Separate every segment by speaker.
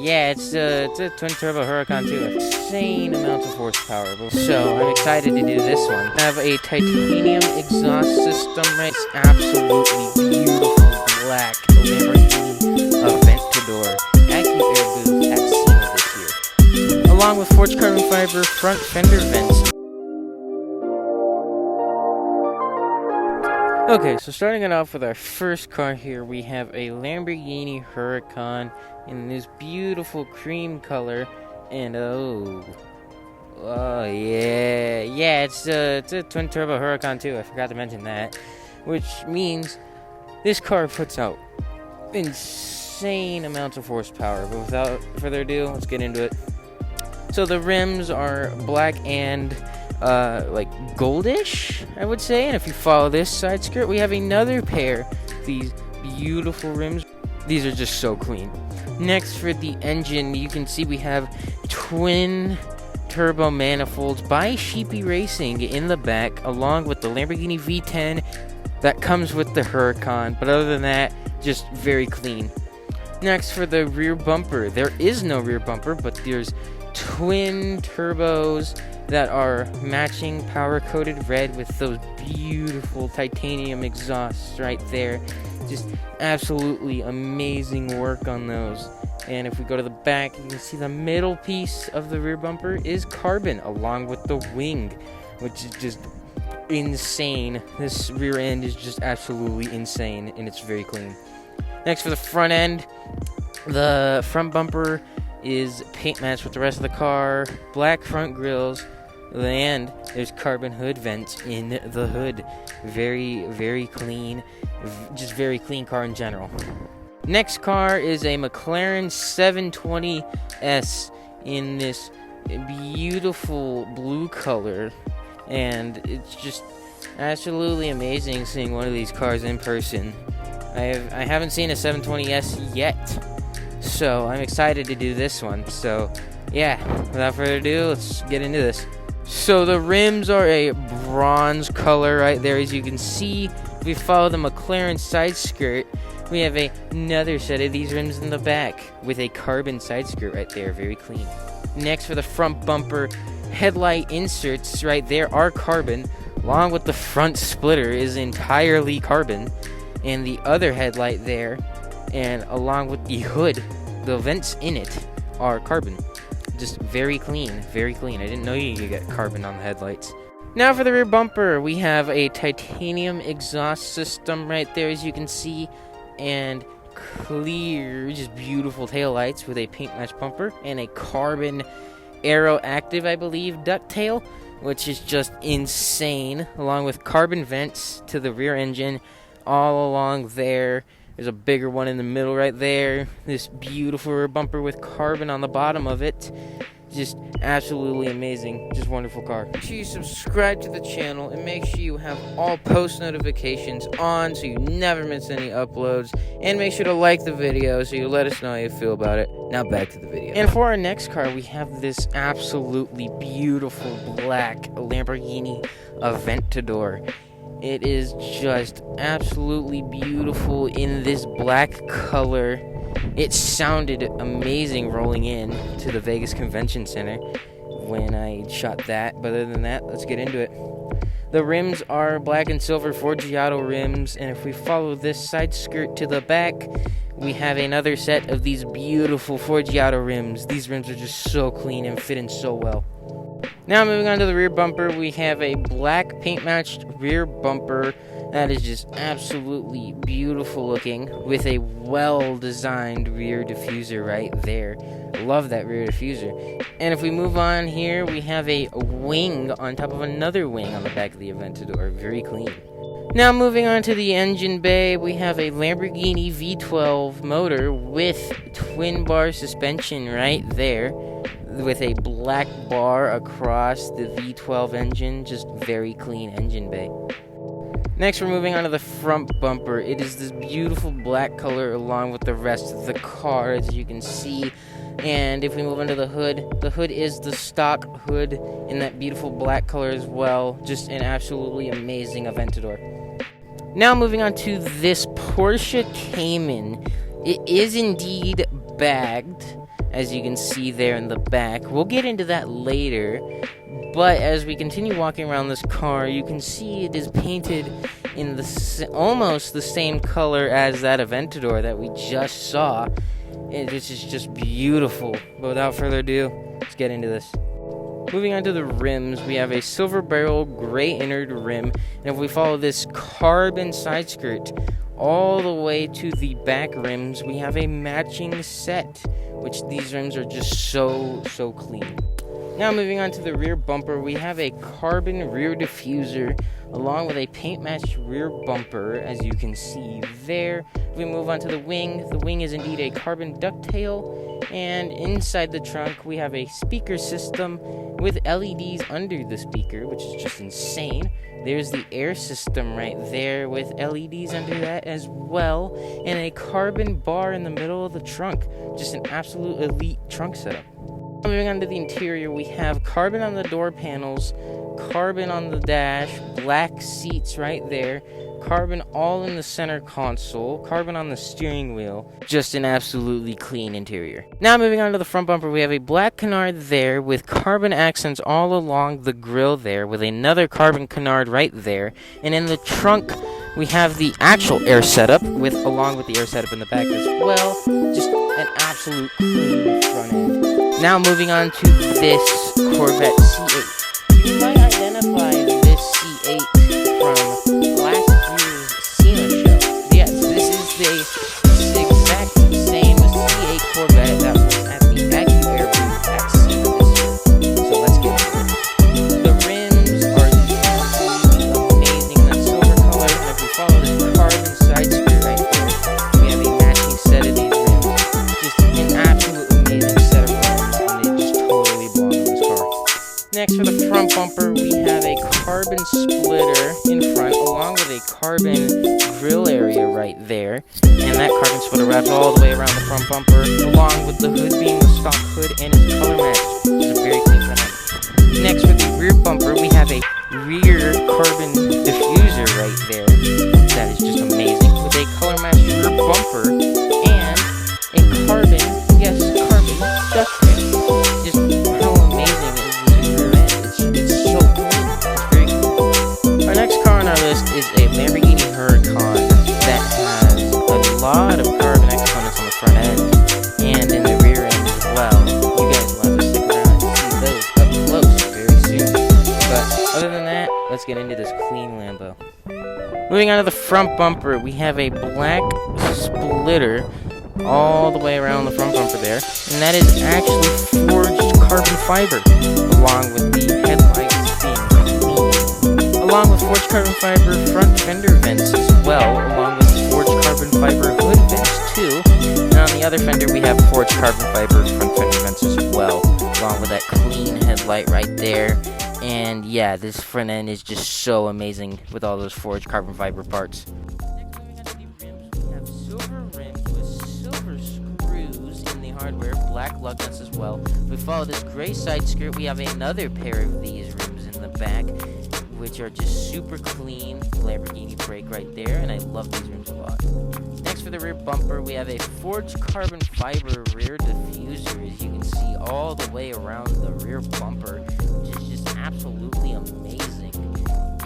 Speaker 1: yeah, it's a twin turbo Huracan too. Insane amounts of horsepower. So I'm excited to do this one. I have a titanium exhaust system, right? It's absolutely beautiful black Lamborghini Aventador. Active air booth at SEMA this year, along with forged carbon fiber front fender vents. Okay, so starting it off with our first car here, we have a Lamborghini Huracan in this beautiful cream color, and oh yeah, it's a twin turbo Huracan too. I forgot to mention that, which means this car puts out insane amounts of horsepower. But without further ado, let's get into it. So the rims are black and like goldish, I would say. And if you follow this side skirt, we have another pair of these beautiful rims. These are just so clean. Next, for the engine, you can see we have twin turbo manifolds by Sheepy Racing in the back, along with the Lamborghini V10 that comes with the Huracan. But other than that, just very clean. Next, for the rear bumper, there is no rear bumper, but there's twin turbos that are matching power-coated red with those beautiful titanium exhausts right there. Just absolutely amazing work on those. And if we go to the back, you can see the middle piece of the rear bumper is carbon, along with the wing, which is just insane. This rear end is just absolutely insane, and it's very clean. Next, for the front end, the front bumper is paint matched with the rest of the car, black front grills, and there's carbon hood vents in the hood. Very, very clean, just very clean car in general. Next car is a Mclaren 720S in this beautiful blue color, and it's just absolutely amazing seeing one of these cars in person. I haven't seen a 720S yet, so I'm excited to do this one. So yeah, without further ado, let's get into this. So the rims are a bronze color right there, as you can see. If we follow the Mclaren side skirt, we have another set of these rims in the back with a carbon side skirt right there, very clean. Next, for the front bumper, headlight inserts right there are carbon, along with the front splitter is entirely carbon, and the other headlight there, and along with the hood, the vents in it are carbon. Just very clean, very clean. I didn't know you could get carbon on the headlights. Now for the rear bumper, we have a titanium exhaust system right there, as you can see, and clear, just beautiful taillights with a paint match bumper and a carbon Aero Active, I believe, ducktail, which is just insane, along with carbon vents to the rear engine all along there. There's a bigger one in the middle right there. This beautiful rear bumper with carbon on the bottom of it. Just absolutely amazing. Just wonderful car. Make sure you subscribe to the channel and make sure you have all post notifications on so you never miss any uploads. And make sure to like the video so you let us know how you feel about it. Now back to the video. And for our next car, we have this absolutely beautiful black Lamborghini Aventador. It is just absolutely beautiful in this black color. It sounded amazing rolling in to the Vegas Convention Center when I shot that. But other than that, let's get into it. The rims are black and silver Forgiato rims, and if we follow this side skirt to the back, we have another set of these beautiful Forgiato rims. These rims are just so clean and fit in so well. Now moving on to the rear bumper, we have a black paint-matched rear bumper that is just absolutely beautiful looking with a well-designed rear diffuser right there. Love that rear diffuser. And if we move on here, we have a wing on top of another wing on the back of the Aventador. Very clean. Now moving on to the engine bay, we have a Lamborghini V12 motor with twin bar suspension right there, with a black bar across the V12 engine. Just very clean engine bay. Next, we're moving on to the front bumper. It is this beautiful black color along with the rest of the car, as you can see. And if we move into the hood is the stock hood in that beautiful black color as well. Just an absolutely amazing Aventador. Now moving on to this Porsche Cayman. It is indeed bagged, as you can see there in the back. We'll get into that later, but as we continue walking around this car, you can see it is painted in almost the same color as that Aventador that we just saw. This is just beautiful. But without further ado, let's get into this. Moving on to the rims, we have a silver barrel gray inner rim, and if we follow this carbon side skirt all the way to the back rims, we have a matching set, which these rims are just so clean. Now moving on to the rear bumper, we have a carbon rear diffuser along with a paint matched rear bumper, as you can see there. If we move on to the wing is indeed a carbon ducktail, and inside the trunk we have a speaker system with LEDs under the speaker, which is just insane. There's the air system right there with LEDs under that as well, and a carbon bar in the middle of the trunk. Just an absolute elite trunk setup. Moving on to the interior, we have carbon on the door panels, carbon on the dash, black seats right there, carbon all in the center console, carbon on the steering wheel. Just an absolutely clean interior. Now moving on to the front bumper, we have a black canard there with carbon accents all along the grille there, with another carbon canard right there. And in the trunk, we have the actual air setup along with the air setup in the back as well. Just an absolute clean front end. Now moving on to this Corvette C8. You might identify this C8 from last year's SEMA show. Yes, this is the exact same C8 Corvette that was at the AccuAir booth at SEMA this year. So let's get into it. The rims are just amazing in that silver color, and if we follow this carbon side skirt right there, we have a matching set of these rims. Just an absolute amazing set of rims. Next, for the front bumper, we have a carbon splitter in front, along with a carbon grille area right there. And that carbon splitter wraps all the way around the front bumper, along with the hood being the stock hood and its color match. It's a very clean front end. Next, for the rear bumper, we have a rear carbon diffuser right there. That is just amazing, with a color match rear bumper and a carbon ducktail. Just how amazing is this rear end? It's so clean. It's very cool. Our next car on our list is a Lamborghini Huracan that has a lot of carbon exponents on the front end and in the rear end as well. You guys will have to stick around and see those up close very soon. But other than that, let's get into this clean Lambo. Moving on to the front bumper, we have a black splitter all the way around the front bumper there, and that is actually forged carbon fiber, along with the headlights being clean, along with forged carbon fiber front fender vents as well, along with forged carbon fiber hood vents too. And on the other fender we have forged carbon fiber front fender vents as well, along with that clean headlight right there. And yeah, this front end is just so amazing with all those forged carbon fiber parts. Hardware, black lug nuts as well. If we follow this gray side skirt, we have another pair of these rims in the back, which are just super clean. Lamborghini brake right there, and I love these rims a lot. Next, for the rear bumper, we have a forged carbon fiber rear diffuser, as you can see all the way around the rear bumper, which is just absolutely amazing.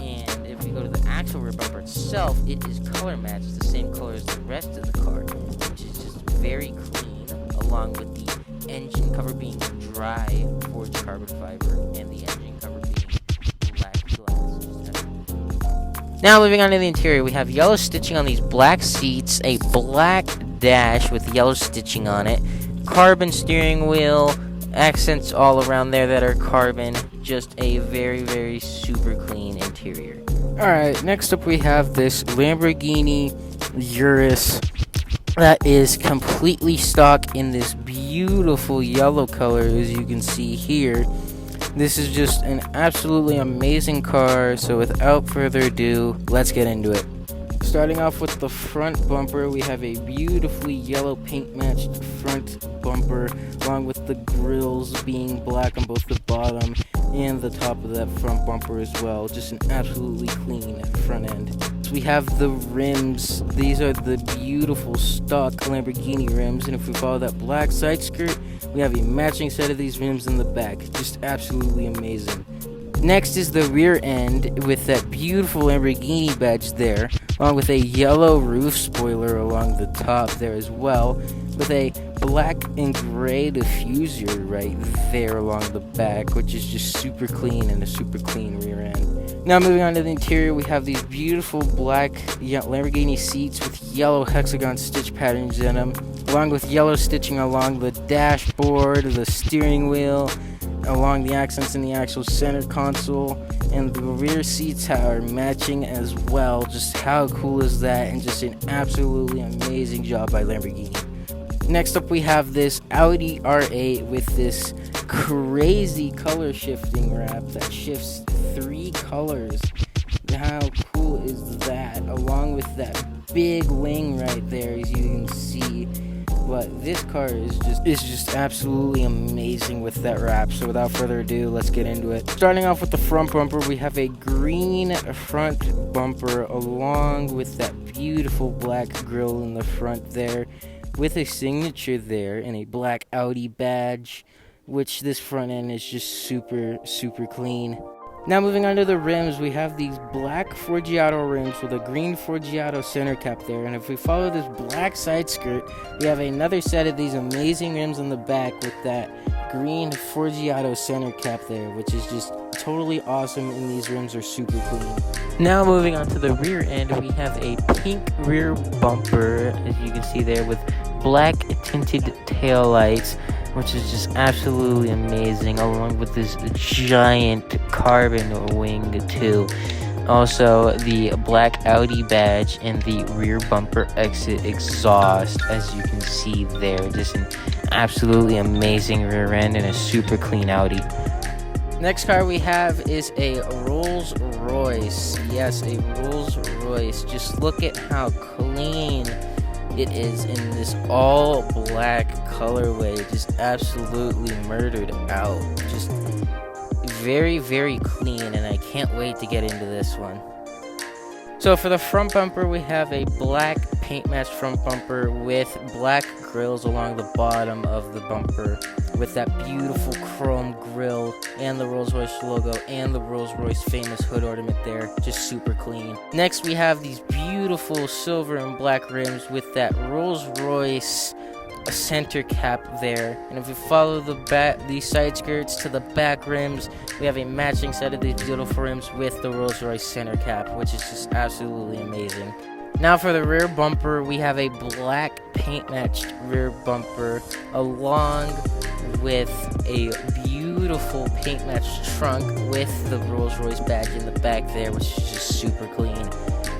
Speaker 1: And if we go to the actual rear bumper itself, it is color matched, the same color as the rest of the car, which is just very clean, along with the engine cover being dry forged carbon fiber and the engine cover being black glass. Now moving on to the interior, we have yellow stitching on these black seats, a black dash with yellow stitching on it, carbon steering wheel, accents all around there that are carbon, just a very super clean interior. Alright, next up we have this Lamborghini Urus that is completely stock in this beautiful yellow color, as you can see here. This is just an absolutely amazing car, so without further ado, let's get into it. Starting off with the front bumper, we have a beautifully yellow paint matched front bumper, along with the grills being black on both the bottom and the top of that front bumper as well. Just an absolutely clean front end. skirts, we have the rims. These are the beautiful stock Lamborghini rims, and if we follow that black side skirt, we have a matching set of these rims in the back. Just absolutely amazing. Next is the rear end with that beautiful Lamborghini badge there, along with a yellow roof spoiler along the top there as well, with a black and gray diffuser right there along the back, which is just super clean and a super clean rear end. Now moving on to the interior, we have these beautiful black Lamborghini seats with yellow hexagon stitch patterns in them, along with yellow stitching along the dashboard, the steering wheel, along the accents in the actual center console, and the rear seats are matching as well. Just how cool is that, and just an absolutely amazing job by Lamborghini. Next up we have this Audi R8 with this crazy color shifting wrap that shifts 3 colors. How cool is that, along with that big wing right there, as you can see. But this car is just absolutely amazing with that wrap. So without further ado, let's get into it. Starting off with the front bumper, we have a green front bumper along with that beautiful black grille in the front there, with a signature there and a black Audi badge, which this front end is just super clean. Now moving on to the rims, we have these black Forgiato rims with a green Forgiato center cap there, and if we follow this black side skirt, we have another set of these amazing rims in the back with that green Forgiato center cap there, which is just totally awesome, and these rims are super clean. Now moving on to the rear end, we have a pink rear bumper, as you can see there, with black tinted taillights, which is just absolutely amazing, along with this giant carbon wing too. Also, the black Audi badge and the rear bumper exit exhaust, as you can see there. Just an absolutely amazing rear end and a super clean Audi. Next car we have is a Rolls-Royce. Yes, a Rolls-Royce. Just look at how clean it is in this all black colorway. Just absolutely murdered out. Just very clean, and I can't wait to get into this one. So for the front bumper, we have a black paint matched front bumper with black grills along the bottom of the bumper, with that beautiful chrome grille and the Rolls-Royce logo and the Rolls-Royce famous hood ornament there. Just super clean. Next we have these beautiful silver and black rims with that Rolls-Royce center cap there, and if we follow these side skirts to the back rims, we have a matching set of these beautiful rims with the Rolls-Royce center cap, which is just absolutely amazing. Now for the rear bumper, we have a black paint matched rear bumper along with a beautiful paint matched trunk with the Rolls-Royce badge in the back there, which is just super clean.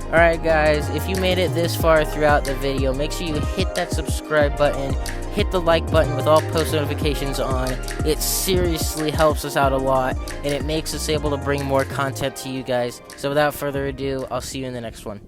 Speaker 1: Alright guys, if you made it this far throughout the video, make sure you hit that subscribe button, hit the like button with all post notifications on. It seriously helps us out a lot, and it makes us able to bring more content to you guys. So without further ado, I'll see you in the next one.